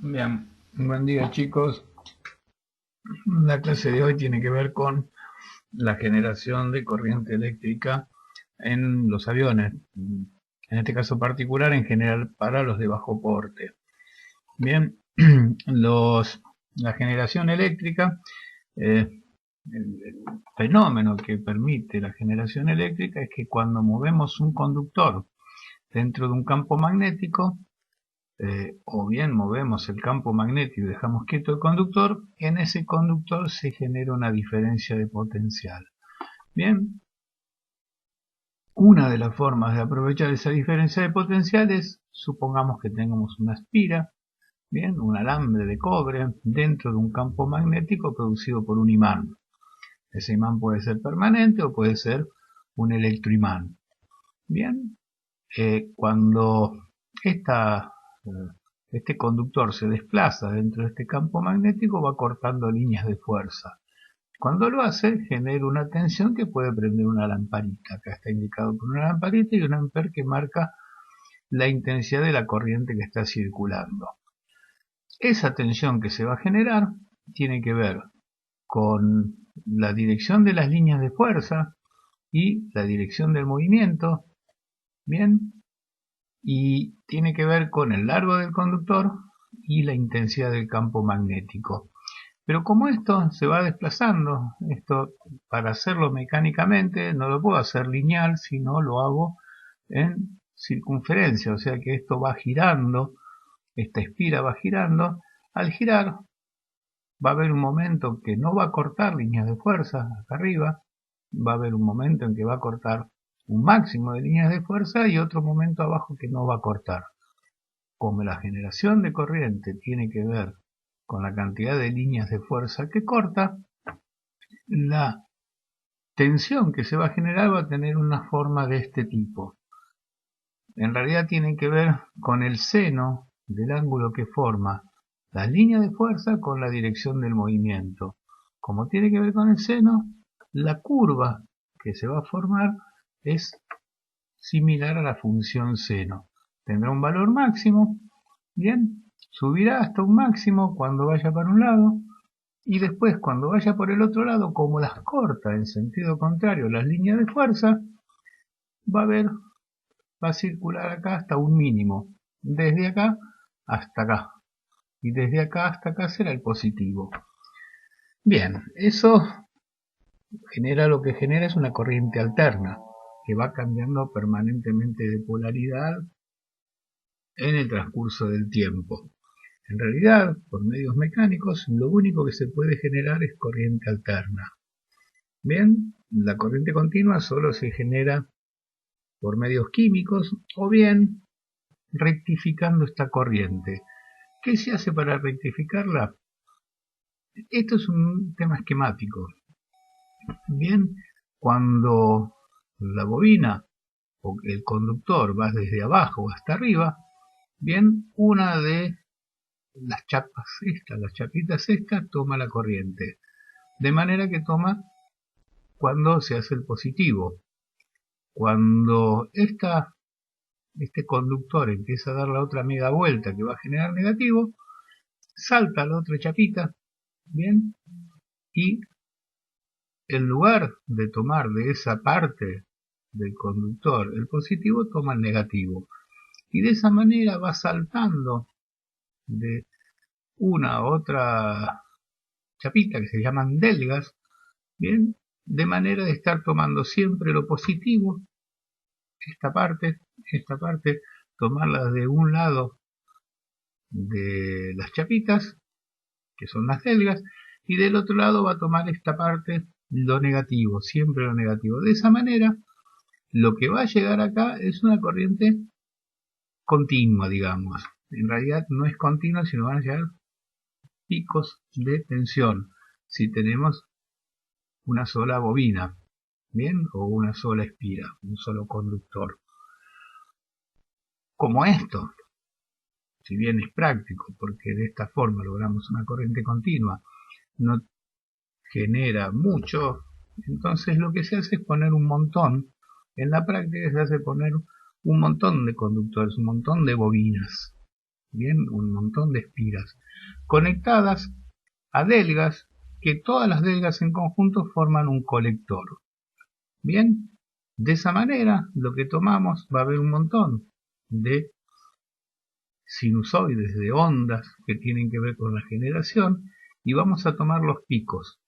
Bien, buen día chicos. La clase de hoy tiene que ver con la generación de corriente eléctrica en los aviones, en este caso particular en general para los de bajo porte. Bien, la generación eléctrica, el fenómeno que permite la generación eléctrica es que cuando movemos un conductor dentro de un campo magnético, o bien movemos el campo magnético y dejamos quieto el conductor, en ese conductor se genera una diferencia de potencial. Bien, una de las formas de aprovechar esa diferencia de potencial es, supongamos que tengamos una espira, bien, un alambre de cobre dentro de un campo magnético producido por un imán. Ese imán puede ser permanente o puede ser un electroimán. Bien, cuando esta este conductor se desplaza dentro de este campo magnético, va cortando líneas de fuerza. Cuando lo hace, genera una tensión que puede prender una lamparita. Acá está indicado por una lamparita y un amper que marca la intensidad de la corriente que está circulando. Esa tensión que se va a generar tiene que ver con la dirección de las líneas de fuerza y la dirección del movimiento, bien, y tiene que ver con el largo del conductor y la intensidad del campo magnético. Pero como esto se va desplazando, esto para hacerlo mecánicamente no lo puedo hacer lineal, sino lo hago en circunferencia, o sea que esto va girando, esta espira va girando. Al girar va a haber un momento que no va a cortar líneas de fuerza acá arriba, va a haber un momento en que va a cortar un máximo de líneas de fuerza y otro momento abajo que no va a cortar. Como la generación de corriente tiene que ver con la cantidad de líneas de fuerza que corta, la tensión que se va a generar va a tener una forma de este tipo. En realidad tiene que ver con el seno del ángulo que forma la línea de fuerza con la dirección del movimiento. Como tiene que ver con el seno, la curva que se va a formar es similar a la función seno. Tendrá un valor máximo, bien, subirá hasta un máximo cuando vaya para un lado, y después cuando vaya por el otro lado, como las corta en sentido contrario las líneas de fuerza, va a ver, va a circular acá hasta un mínimo, desde acá hasta acá, y desde acá hasta acá será el positivo. Bien, eso genera, lo que genera es una corriente alterna, que va cambiando permanentemente de polaridad en el transcurso del tiempo. En realidad, por medios mecánicos, lo único que se puede generar es corriente alterna. Bien, la corriente continua solo se genera por medios químicos o bien rectificando esta corriente. ¿Qué se hace para rectificarla? Esto es un tema esquemático. Bien, cuando la bobina o el conductor va desde abajo hasta arriba, bien, una de las chapas estas, las chapitas estas, toma la corriente. De manera que toma cuando se hace el positivo. Cuando este conductor empieza a dar la otra media vuelta que va a generar negativo, salta la otra chapita, bien, y en lugar de tomar de esa parte del conductor el positivo, toma el negativo. Y de esa manera va saltando de una a otra chapita que se llaman delgas, bien, de manera de estar tomando siempre lo positivo, esta parte, tomarla de un lado de las chapitas, que son las delgas, y del otro lado va a tomar esta parte lo negativo, siempre lo negativo. De esa manera, lo que va a llegar acá es una corriente continua, digamos. En realidad no es continua, sino van a llegar picos de tensión si tenemos una sola bobina, bien, o una sola espira, un solo conductor. Como esto, si bien es práctico, porque de esta forma logramos una corriente continua, no genera mucho, entonces lo que se hace es poner un montón, en la práctica se hace poner un montón de conductores, un montón de bobinas, bien, un montón de espiras conectadas a delgas, que todas las delgas en conjunto forman un colector. Bien, de esa manera lo que tomamos va a haber un montón de sinusoides, de ondas que tienen que ver con la generación, y vamos a tomar los picos,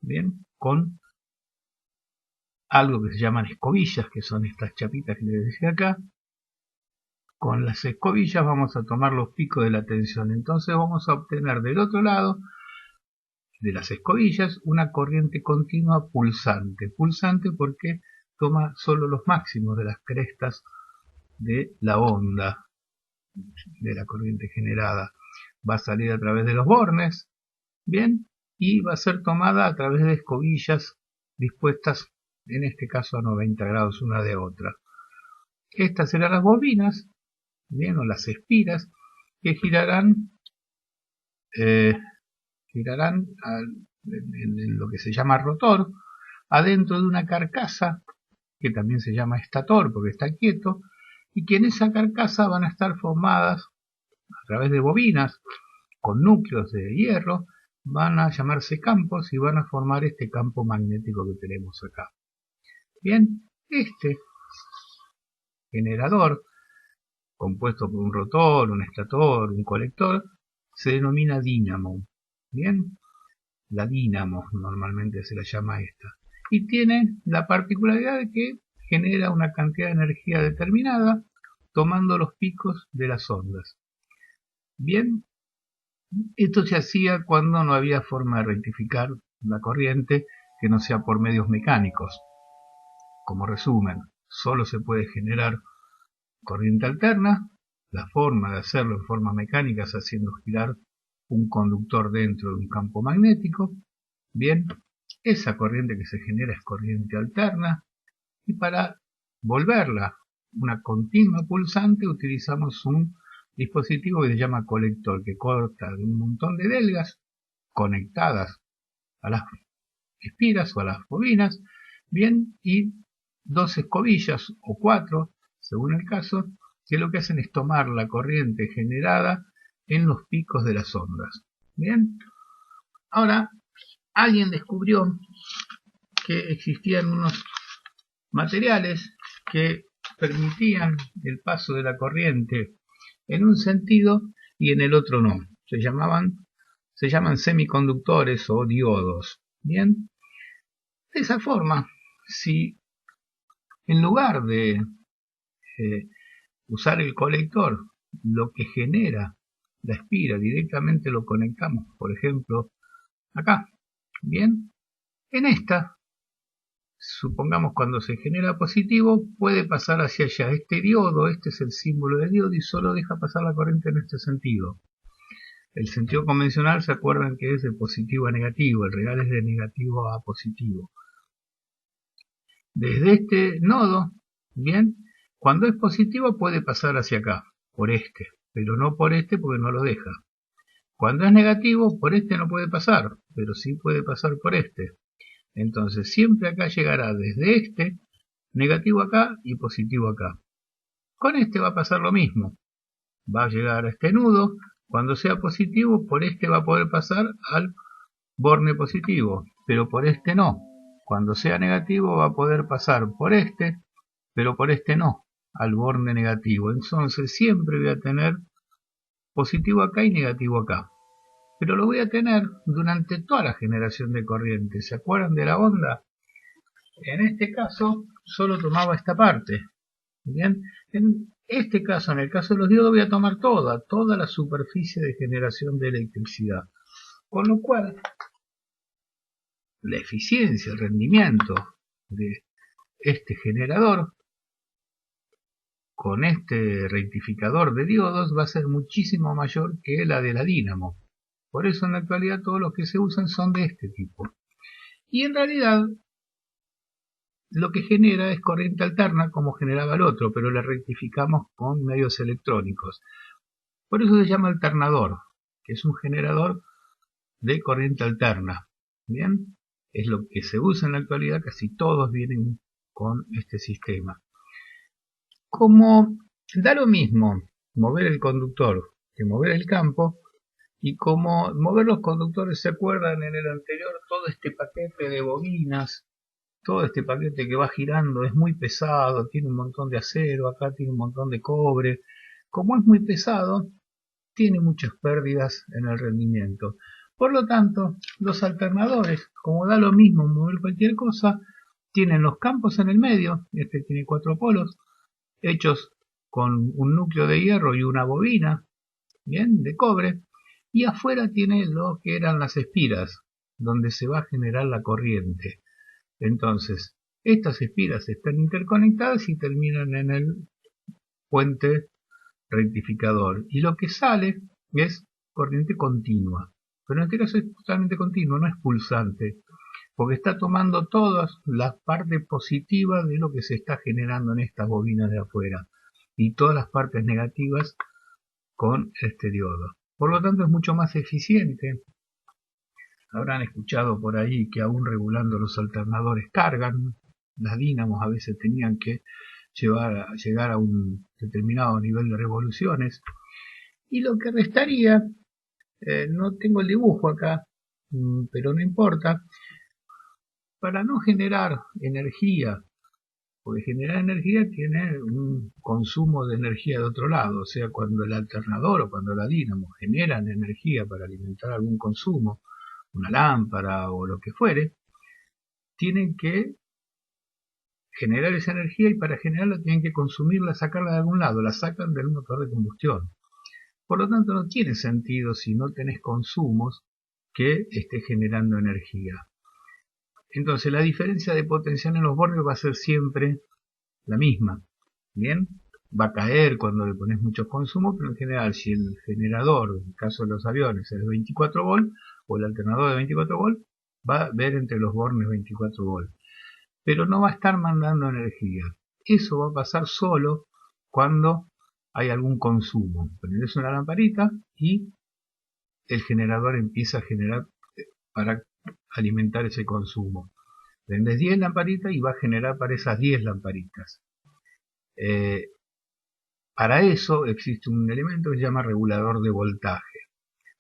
bien, con algo que se llaman escobillas, que son estas chapitas que les decía acá. Con las escobillas vamos a tomar los picos de la tensión, entonces vamos a obtener del otro lado de las escobillas una corriente continua pulsante. Pulsante porque toma solo los máximos de las crestas de la onda de la corriente generada. Va a salir a través de los bornes, bien, y va a ser tomada a través de escobillas dispuestas, en este caso a 90 grados una de otra. Estas serán las bobinas, bien, o las espiras, que girarán en lo que se llama rotor, adentro de una carcasa, que también se llama estator porque está quieto, y que en esa carcasa van a estar formadas a través de bobinas con núcleos de hierro, van a llamarse campos y van a formar este campo magnético que tenemos acá. Bien, este generador, compuesto por un rotor, un estator, un colector, se denomina dínamo. Bien, la dínamo normalmente se la llama esta. Y tiene la particularidad de que genera una cantidad de energía determinada tomando los picos de las ondas. Bien, esto se hacía cuando no había forma de rectificar la corriente que no sea por medios mecánicos. Como resumen, solo se puede generar corriente alterna. La forma de hacerlo en forma mecánica es haciendo girar un conductor dentro de un campo magnético. Bien, esa corriente que se genera es corriente alterna, y para volverla una continua pulsante utilizamos un dispositivo que se llama colector, que corta de un montón de delgas conectadas a las espiras o a las bobinas, bien, y dos escobillas o cuatro, según el caso, que lo que hacen es tomar la corriente generada en los picos de las ondas. Bien, ahora alguien descubrió que existían unos materiales que permitían el paso de la corriente en un sentido y en el otro no. Se llaman semiconductores o diodos. Bien, de esa forma, si en lugar de usar el colector, lo que genera la espira directamente lo conectamos, por ejemplo, acá, bien, en esta, supongamos cuando se genera positivo, puede pasar hacia allá. Este diodo, este es el símbolo del diodo y solo deja pasar la corriente en este sentido. El sentido convencional, se acuerdan que es de positivo a negativo, el real es de negativo a positivo. Desde este nodo, bien, cuando es positivo puede pasar hacia acá, por este, pero no por este porque no lo deja. Cuando es negativo, por este no puede pasar, pero sí puede pasar por este. Entonces siempre acá llegará desde este, negativo acá y positivo acá. Con este va a pasar lo mismo. Va a llegar a este nudo, cuando sea positivo, por este va a poder pasar al borne positivo, pero por este no. Cuando sea negativo va a poder pasar por este, pero por este no, al borne negativo. Entonces siempre voy a tener positivo acá y negativo acá. Pero lo voy a tener durante toda la generación de corriente. ¿Se acuerdan de la onda? En este caso solo tomaba esta parte. Bien, en este caso, en el caso de los diodos, voy a tomar toda la superficie de generación de electricidad. Con lo cual, la eficiencia, el rendimiento de este generador con este rectificador de diodos va a ser muchísimo mayor que la de la dínamo. Por eso en la actualidad todos los que se usan son de este tipo. Y en realidad lo que genera es corriente alterna como generaba el otro, pero la rectificamos con medios electrónicos. Por eso se llama alternador, que es un generador de corriente alterna. Bien, es lo que se usa en la actualidad, casi todos vienen con este sistema. Como da lo mismo mover el conductor que mover el campo. Y como mover los conductores, ¿se acuerdan en el anterior? Todo este paquete de bobinas, todo este paquete que va girando es muy pesado, tiene un montón de acero, acá tiene un montón de cobre. Como es muy pesado, tiene muchas pérdidas en el rendimiento. Por lo tanto, los alternadores, como da lo mismo mover cualquier cosa, tienen los campos en el medio, este tiene 4 polos, hechos con un núcleo de hierro y una bobina, bien, de cobre, y afuera tiene lo que eran las espiras, donde se va a generar la corriente. Entonces, estas espiras están interconectadas y terminan en el puente rectificador. Y lo que sale es corriente continua. Pero en este caso es totalmente continuo, no es pulsante, porque está tomando todas las partes positivas de lo que se está generando en estas bobinas de afuera y todas las partes negativas con este diodo. Por lo tanto es mucho más eficiente. Habrán escuchado por ahí que aún regulando los alternadores cargan. Las dínamos a veces tenían que llegar a un determinado nivel de revoluciones. Y lo que restaría, no tengo el dibujo acá, pero no importa, para no generar energía, porque generar energía tiene un consumo de energía de otro lado, o sea, cuando el alternador o cuando la dínamo generan energía para alimentar algún consumo, una lámpara o lo que fuere, tienen que generar esa energía y para generarla tienen que consumirla, sacarla de algún lado, la sacan del motor de combustión. Por lo tanto, no tiene sentido si no tenés consumos que esté generando energía. Entonces, la diferencia de potencial en los bornes va a ser siempre la misma. Bien, va a caer cuando le pones muchos consumos, pero en general, si el generador, en el caso de los aviones, es de 24 volt o el alternador de 24 volt, va a ver entre los bornes 24 volt. Pero no va a estar mandando energía. Eso va a pasar solo cuando hay algún consumo. Prendés una lamparita y el generador empieza a generar para alimentar ese consumo. Prendés 10 lamparitas y va a generar para esas 10 lamparitas. Para eso existe un elemento que se llama regulador de voltaje.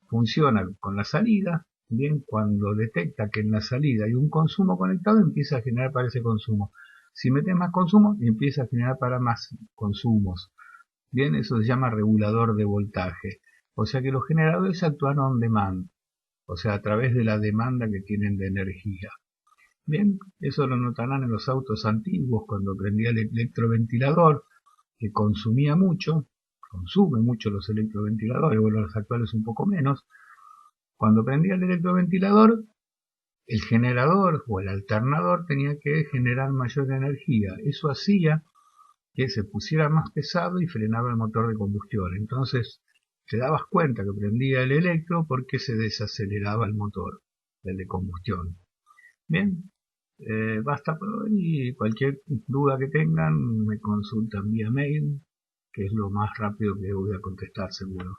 Funciona con la salida, bien, cuando detecta que en la salida hay un consumo conectado, empieza a generar para ese consumo. Si metes más consumo, empieza a generar para más consumos. Bien, eso se llama regulador de voltaje. O sea que los generadores actúan on demand, o sea, a través de la demanda que tienen de energía. Bien, eso lo notarán en los autos antiguos cuando prendía el electroventilador, que consumía mucho, consume mucho los electroventiladores, bueno, los actuales un poco menos. Cuando prendía el electroventilador, el generador o el alternador tenía que generar mayor energía. Eso hacía que se pusiera más pesado y frenaba el motor de combustión. Entonces te dabas cuenta que prendía el electro porque se desaceleraba el motor, el de combustión. Bien, basta por hoy y cualquier duda que tengan me consultan vía mail, que es lo más rápido que voy a contestar seguro.